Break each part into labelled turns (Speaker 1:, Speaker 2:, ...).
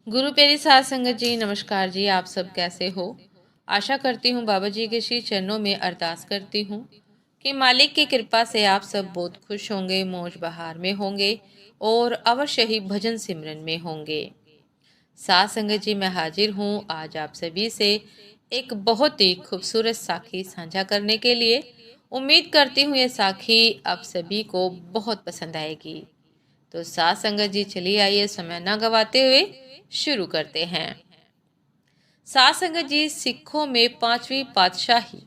Speaker 1: गुरु प्यारी साध संगत जी, नमस्कार जी। आप सब कैसे हो? आशा करती हूँ बाबा जी के श्री चरणों में अरदास करती हूँ कि मालिक की कृपा से आप सब बहुत खुश होंगे, मौज बहार में होंगे और अवश्य ही भजन सिमरन में होंगे। साध संगत जी, मैं हाजिर हूँ आज आप सभी से एक बहुत ही खूबसूरत साखी साझा करने के लिए। उम्मीद करती हूँ ये साखी आप सभी को बहुत पसंद आएगी। तो साथ संगत जी, चलिए आइए समय न गवाते हुए शुरू करते हैं। साथ संगत जी, सिखों में पांचवी पातशाही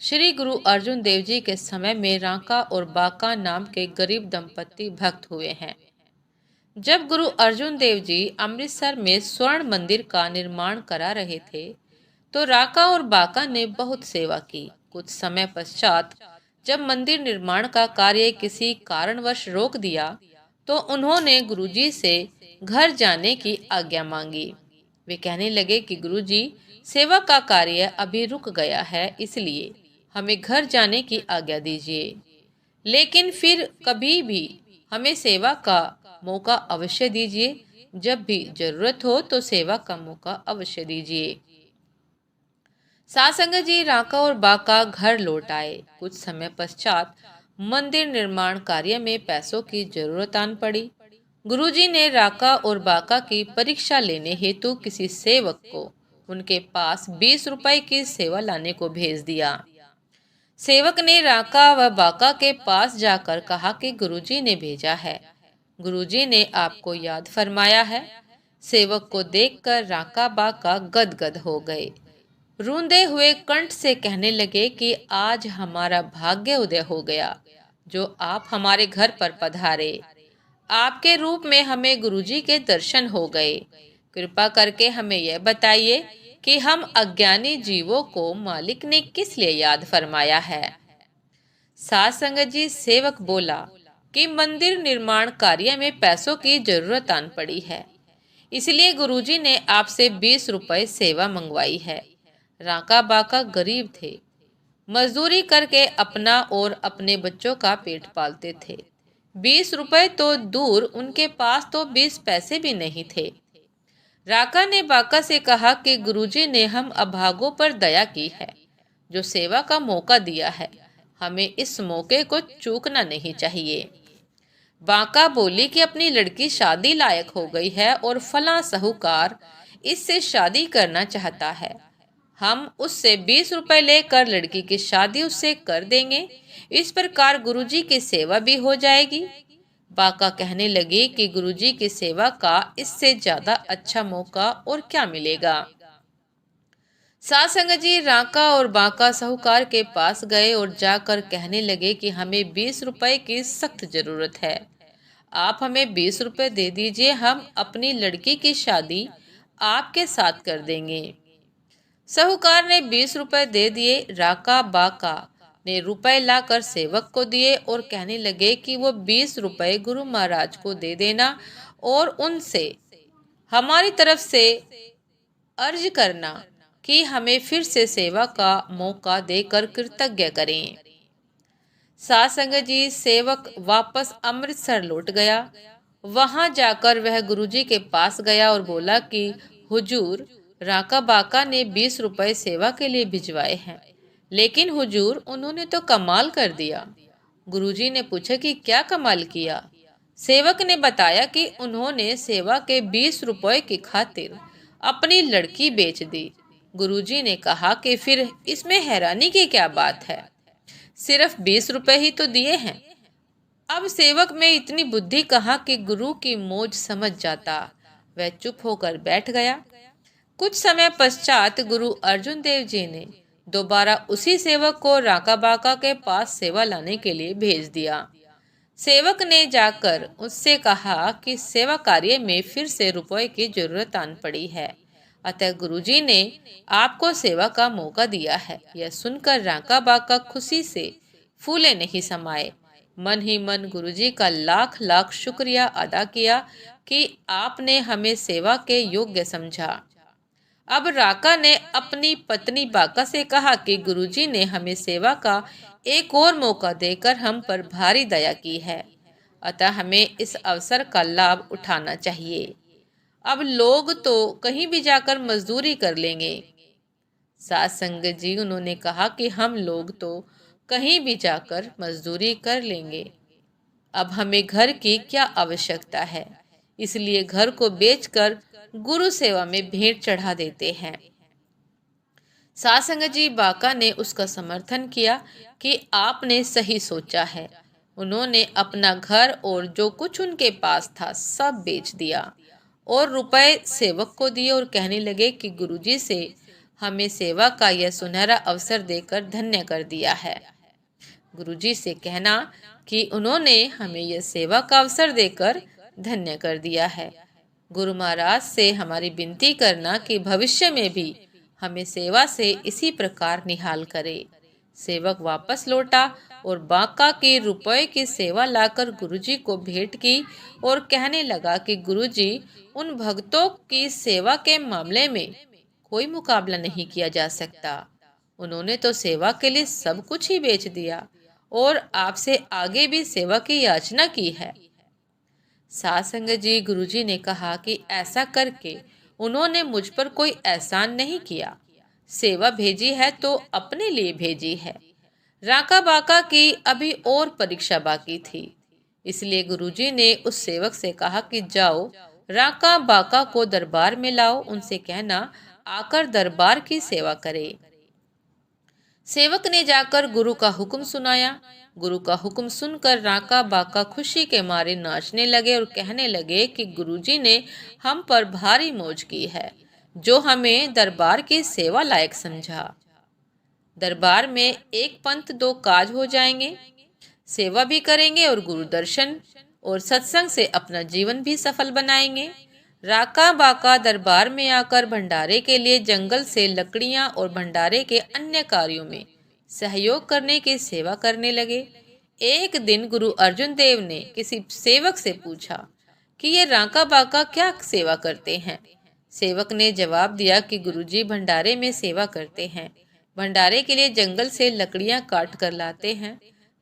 Speaker 1: श्री गुरु अर्जुन देव जी के समय में रांका और बांका नाम के गरीब दंपति भक्त हुए हैं। जब गुरु अर्जुन देव जी अमृतसर में स्वर्ण मंदिर का निर्माण करा रहे थे, तो रांका और बांका ने बहुत सेवा की। कुछ समय पश्चात जब मंदिर निर्माण का कार्य किसी कारणवश रोक दिया, तो उन्होंने गुरुजी से घर जाने की आज्ञा मांगी। वे कहने लगे कि गुरुजी, सेवा का कार्य अभी रुक गया है, इसलिए हमें घर जाने की आज्ञा दीजिए। लेकिन फिर कभी भी हमें सेवा का मौका अवश्य दीजिए। जब भी जरूरत हो तो सेवा का मौका अवश्य दीजिए। साथ संगत जी, रांका और बांका घर लौट आए। कुछ समय पश्चात मंदिर निर्माण कार्य में पैसों की जरूरत आन पड़ी। गुरुजी ने रांका और बांका की परीक्षा लेने हेतु किसी सेवक को उनके पास 20 रुपए की सेवा लाने को भेज दिया। सेवक ने रांका व बांका के पास जाकर कहा कि गुरुजी ने भेजा है, गुरुजी ने आपको याद फरमाया है। सेवक को देखकर रांका बांका गदगद हो गए। रूंधे हुए कंठ से कहने लगे कि आज हमारा भाग्य उदय हो गया, जो आप हमारे घर पर पधारे। आपके रूप में हमें गुरुजी के दर्शन हो गए। कृपा करके हमें यह बताइए कि हम अज्ञानी जीवों को मालिक ने किस लिए याद फरमाया है। साथ संगत जी, सेवक बोला कि मंदिर निर्माण कार्य में पैसों की जरूरत आन पड़ी है, इसलिए गुरुजी ने आपसे 20 रुपए सेवा मंगवाई है। रांका बांका गरीब थे, मजदूरी करके अपना और अपने बच्चों का पेट पालते थे। 20 रुपए तो दूर, उनके पास तो 20 पैसे भी नहीं थे। राका ने बांका से कहा कि गुरुजी ने हम अभागों पर दया की है, जो सेवा का मौका दिया है, हमें इस मौके को चूकना नहीं चाहिए। बांका बोली कि अपनी लड़की शादी लायक हो गई है और फला साहूकार इससे शादी करना चाहता है। हम उससे 20 रुपए लेकर लड़की की शादी उससे कर देंगे। इस प्रकार गुरुजी की सेवा भी हो जाएगी। बांका कहने लगी कि गुरुजी की सेवा का इससे ज्यादा अच्छा मौका और क्या मिलेगा। साथ संगत जी, रांका और बांका साहूकार के पास गए और जाकर कहने लगे कि हमें 20 रुपए की सख्त जरूरत है। आप हमें 20 रुपए दे दीजिए, हम अपनी लड़की की शादी आपके साथ कर देंगे। साहूकार ने 20 रुपए दे दिए। राका बाका ने रुपए लाकर सेवक को दिए और कहने लगे कि वो 20 रुपए गुरु महाराज को दे देना और उनसे हमारी तरफ से अर्ज करना कि हमें फिर से सेवा का मौका देकर कृतज्ञ करें। साथ संगत जी, सेवक वापस अमृतसर लौट गया। वहां जाकर वह गुरुजी के पास गया और बोला कि हुजूर, राका बाका ने 20 रुपए सेवा के लिए भिजवाए हैं, लेकिन हुजूर, उन्होंने तो कमाल कर दिया। गुरुजी ने पूछा कि क्या कमाल किया। सेवक ने बताया कि उन्होंने सेवा के 20 रुपए की खातिर अपनी लड़की बेच दी। गुरुजी ने कहा कि फिर इसमें हैरानी की क्या बात है, सिर्फ 20 रुपए ही तो दिए हैं। अब सेवक में इतनी बुद्धि कहाँ कि गुरु की मौज समझ जाता। वह चुप होकर बैठ गया। कुछ समय पश्चात गुरु अर्जुन देव जी ने दोबारा उसी सेवक को राका बाका के पास सेवा लाने के लिए भेज दिया। सेवक ने जाकर उससे कहा कि सेवा कार्य में फिर से रुपए की जरूरत आन पड़ी है, अतः गुरुजी ने आपको सेवा का मौका दिया है। यह सुनकर राका बाका खुशी से फूले नहीं समाये। मन ही मन गुरुजी का लाख लाख शुक्रिया अदा किया कि आपने हमें सेवा के योग्य समझा। अब राका ने अपनी पत्नी बाका से कहा कि गुरुजी ने हमें सेवा का एक और मौका देकर हम पर भारी दया की है, अतः हमें इस अवसर का लाभ उठाना चाहिए। अब लोग तो कहीं भी जाकर मजदूरी कर लेंगे। सात संगत जी, उन्होंने कहा कि हम लोग तो कहीं भी जाकर मजदूरी कर लेंगे, अब हमें घर की क्या आवश्यकता है, इसलिए घर को बेचकर गुरु सेवा में भेंट चढ़ा देते हैं। सात संगत जी, बाका ने उसका समर्थन किया कि आपने सही सोचा है। उन्होंने अपना घर और जो कुछ उनके पास था सब बेच दिया और रुपए सेवक को दिए और कहने लगे कि गुरुजी से हमें सेवा का यह सुनहरा अवसर देकर धन्य कर दिया है। गुरुजी से कहना कि उन्होंने हमें यह सेवा का अवसर देकर धन्य कर दिया है। गुरु महाराज से हमारी विनती करना कि भविष्य में भी हमें सेवा से इसी प्रकार निहाल करे। सेवक वापस लौटा और बाका के रुपए की सेवा लाकर गुरुजी को भेंट की और कहने लगा कि गुरुजी, उन भक्तों की सेवा के मामले में कोई मुकाबला नहीं किया जा सकता। उन्होंने तो सेवा के लिए सब कुछ ही बेच दिया और आपसे आगे भी सेवा की याचना की है। सात संगत जी, गुरुजी ने कहा कि ऐसा करके उन्होंने मुझ पर कोई एहसान नहीं किया। सेवा भेजी है तो अपने लिए भेजी है। राका बाका की अभी और परीक्षा बाकी थी, इसलिए गुरुजी ने उस सेवक से कहा कि जाओ, राका बाका को दरबार में लाओ, उनसे कहना आकर दरबार की सेवा करे। सेवक ने जाकर गुरु का हुक्म सुनाया। गुरु का हुक्म सुनकर राका बाका खुशी के मारे नाचने लगे और कहने लगे कि गुरुजी ने हम पर भारी मौज की है, जो हमें दरबार की सेवा लायक समझा। दरबार में एक पंथ दो काज हो जाएंगे, सेवा भी करेंगे और गुरु दर्शन और सत्संग से अपना जीवन भी सफल बनाएंगे। राका बाका दरबार में आकर भंडारे के लिए जंगल से लकड़ियां और भंडारे के अन्य कार्यों में सहयोग करने की सेवा करने लगे। एक दिन गुरु अर्जुन देव ने किसी सेवक से पूछा कि ये राका बाका क्या सेवा करते हैं। सेवक ने जवाब दिया कि गुरुजी भंडारे में सेवा करते हैं, भंडारे के लिए जंगल से लकड़ियां काट कर लाते हैं।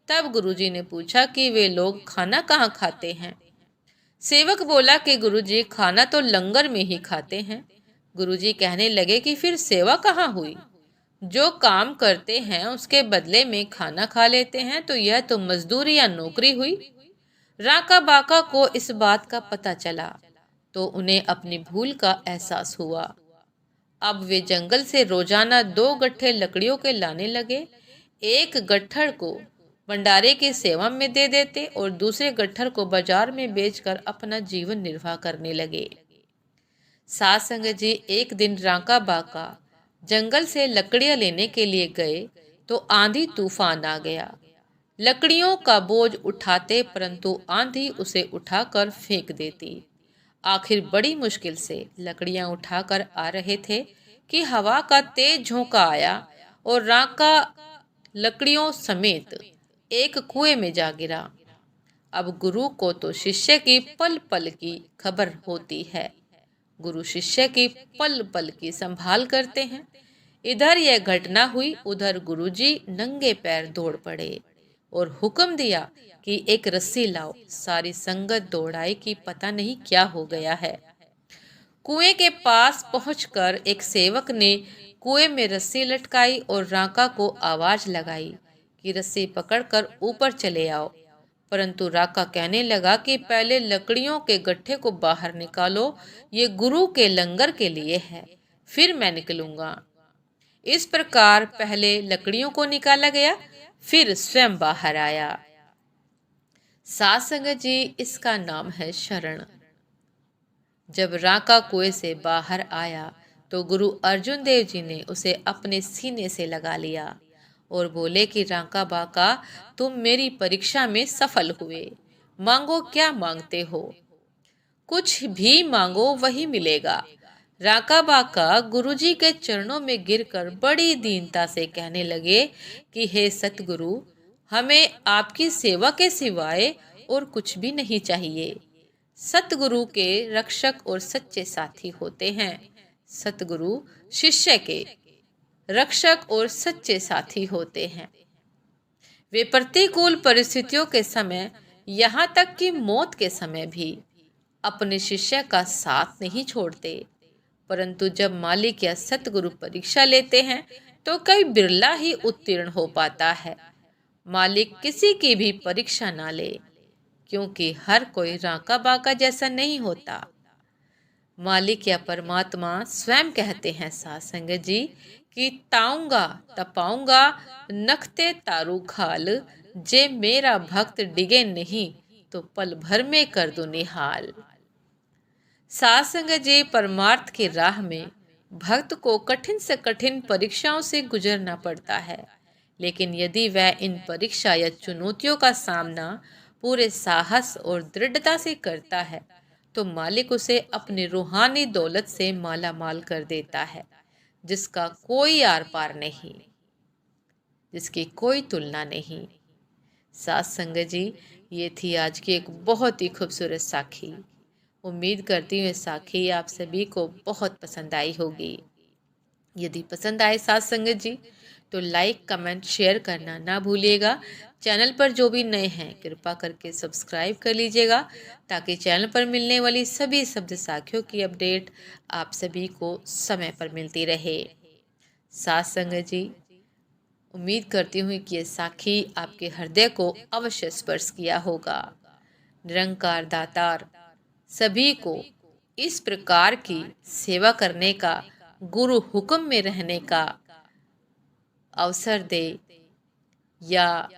Speaker 1: तब गुरुजी ने पूछा कि वे लोग खाना कहाँ खाते हैं। सेवक बोला कि गुरुजी खाना तो लंगर में ही खाते हैं। गुरुजी कहने लगे कि फिर सेवा कहाँ हुई? जो काम करते हैं उसके बदले में खाना खा लेते हैं, तो यह तो मजदूरी या नौकरी हुई। राका बाका को इस बात का पता चला तो उन्हें अपनी भूल का एहसास हुआ। अब वे जंगल से रोजाना 2 गट्ठे लकड़ियों के लाने लगे। एक गट्ठर को भंडारे की सेवा में दे देते और दूसरे गट्ठर को बाजार में बेचकर अपना जीवन निर्वाह करने लगे। सात संगत जी, एक दिन राका बाका जंगल से लकड़ियां लेने के लिए गए तो आंधी तूफान आ गया। लकड़ियों का बोझ उठाते परंतु आंधी उसे उठाकर फेंक देती। आखिर बड़ी मुश्किल से लकड़ियां उठाकर आ रहे थे कि हवा का तेज झोंका आया और राका लकड़ियों समेत एक कुएं में जा गिरा। अब गुरु को तो शिष्य की पल पल की खबर होती है। गुरु शिष्य की पल पल की संभाल करते हैं। इधर यह घटना हुई, उधर गुरुजी नंगे पैर दौड़ पड़े और हुक्म दिया कि एक रस्सी लाओ। सारी संगत दौड़ाई कि पता नहीं क्या हो गया है। कुएं के पास पहुंचकर एक सेवक ने कुएं में रस्सी लटकाई और राका को आवाज लगाई कि रस्सी पकड़कर ऊपर चले आओ। परंतु राका कहने लगा कि पहले लकड़ियों के गट्ठे को बाहर निकालो, ये गुरु के लंगर के लिए है, फिर मैं निकलूंगा। इस प्रकार पहले लकड़ियों को निकाला गया, फिर स्वयं बाहर आया। सात संगत जी, इसका नाम है शरण। जब राका कुएं से बाहर आया तो गुरु अर्जुन देव जी ने उसे अपने सीने से लगा लिया और बोले कि राका बाका, तुम मेरी परीक्षा में सफल हुए। मांगो, क्या मांगते हो? कुछ भी मांगो वही मिलेगा। राका बाका गुरुजी के चरणों में गिरकर बड़ी दीनता से कहने लगे कि हे सतगुरु, हमें आपकी सेवा के सिवाय और कुछ भी नहीं चाहिए। सतगुरु के रक्षक और सच्चे साथी होते हैं। सतगुरु शिष्य के रक्षक और सच्चे साथी होते हैं। वे प्रतिकूल परिस्थितियों के समय, यहाँ तक कि मौत के समय भी अपने शिष्य का साथ नहीं छोड़ते, परंतु जब मालिक या सतगुरु परीक्षा लेते हैं तो कई बिरला ही उत्तीर्ण हो पाता है। मालिक किसी की भी परीक्षा ना ले, क्योंकि हर कोई राका बाका जैसा नहीं होता। मालिक या परमात्मा स्वयं कहते हैं साध संगत जी कि ताऊंगा तपाऊंगा नखते तारू खाल, जे मेरा भक्त डिगे नहीं तो पल भर में कर दूं निहाल। साध संगत जी, परमार्थ की राह में भक्त को कठिन से कठिन परीक्षाओं से गुजरना पड़ता है, लेकिन यदि वह इन परीक्षा या चुनौतियों का सामना पूरे साहस और दृढ़ता से करता है तो मालिक उसे अपनी रूहानी दौलत से माला माल कर देता है, जिसका कोई आर पार नहीं, जिसकी कोई तुलना नहीं। साथ संगत जी, ये थी आज की एक बहुत ही खूबसूरत साखी। उम्मीद करती हूँ साखी आप सभी को बहुत पसंद आई होगी। यदि पसंद आए साथ संगत जी तो लाइक कमेंट शेयर करना ना भूलिएगा। चैनल पर जो भी नए हैं कृपा करके सब्सक्राइब कर लीजिएगा, ताकि चैनल पर मिलने वाली सभी शब्द साखियों की अपडेट आप सभी को समय पर मिलती रहे। साथ संगत जी, उम्मीद करती हूँ कि ये साखी आपके हृदय को अवश्य स्पर्श किया होगा। निरंकार दातार सभी को इस प्रकार की सेवा करने का, गुरु हुक्म में रहने का अवसर दे, या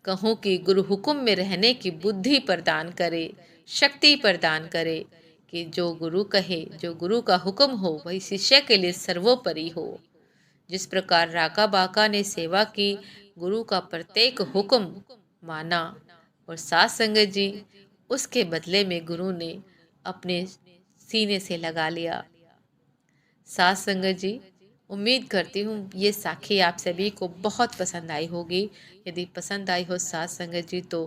Speaker 1: कहूँ कि गुरु हुक्म में रहने की बुद्धि प्रदान करे, शक्ति प्रदान करे, कि जो गुरु कहे, जो गुरु का हुक्म हो वही शिष्य के लिए सर्वोपरि हो। जिस प्रकार राका बाका ने सेवा की, गुरु का प्रत्येक हुक्म माना, और साथ संगत जी उसके बदले में गुरु ने अपने सीने से लगा लिया। साथ संगत जी, उम्मीद करती हूँ ये साखी आप सभी को बहुत पसंद आई होगी। यदि पसंद आई हो साथ संगत जी तो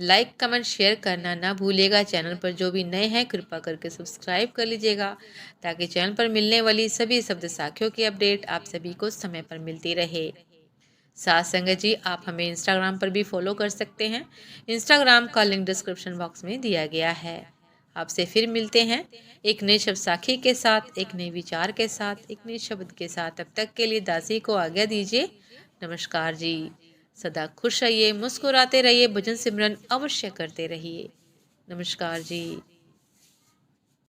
Speaker 1: लाइक कमेंट शेयर करना ना भूलिएगा। चैनल पर जो भी नए हैं कृपा करके सब्सक्राइब कर लीजिएगा, ताकि चैनल पर मिलने वाली सभी शब्द साखियों की अपडेट आप सभी को समय पर मिलती रहे। साथ संगत जी, आप हमें इंस्टाग्राम पर भी फॉलो कर सकते हैं। इंस्टाग्राम का लिंक डिस्क्रिप्शन बॉक्स में दिया गया है। आपसे फिर मिलते हैं एक नए शब्द साखी के साथ, एक नए विचार के साथ, एक नए शब्द के साथ। तब तक के लिए दासी को आज्ञा दीजिए। नमस्कार जी। सदा खुश रहिए, मुस्कुराते रहिए, भजन सिमरन अवश्य करते रहिए। नमस्कार जी।